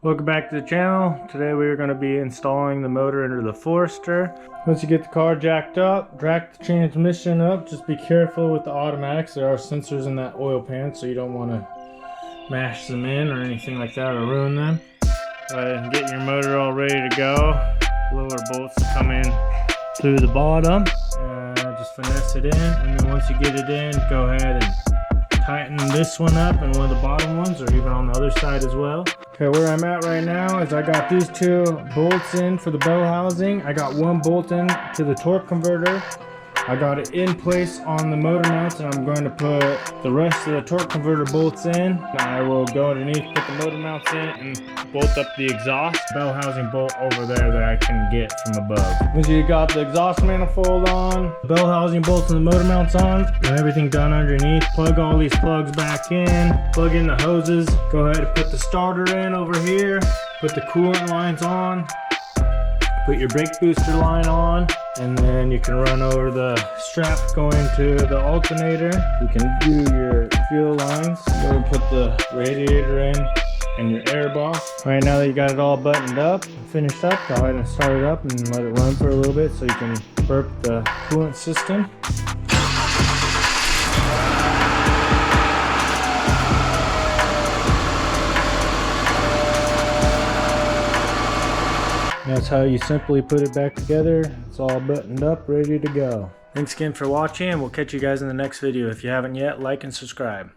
Welcome back to the channel. Today we are going to be installing the motor into the Forester. Once you get the car jacked up, jack the transmission up. Just be careful with the automatics. There are sensors in that oil pan, so you don't want to mash them in or anything like that or ruin them. Go ahead and get your motor all ready to go. Lower bolts come in through the bottom. Just finesse it in, and then once you get it in, go ahead and tighten this one up and one of the bottom ones, or even on the other side as well. Okay, where I'm at right now is I got these two bolts in for the bell housing. I got one bolt in to the torque converter. I got it in place on the motor mounts, and I'm going to put the rest of the torque converter bolts in. I will go underneath, put the motor mounts in, and bolt up the exhaust bell housing bolt over there that I can get from above. Once you got the exhaust manifold on, the bell housing bolts and the motor mounts on, and everything done underneath, plug all these plugs back in, plug in the hoses, go ahead and put the starter in over here, put the coolant lines on, put your brake booster line on, and then you can run over the strap going to the alternator. You can do your fuel lines. Go and put the radiator in and your air box. Right now that you got it all buttoned up and finished up, go ahead and start it up and let it run for a little bit so you can burp the coolant system. That's how you simply put it back together. It's all buttoned up, ready to go. Thanks again for watching, and we'll catch you guys in the next video. If you haven't yet, like and subscribe.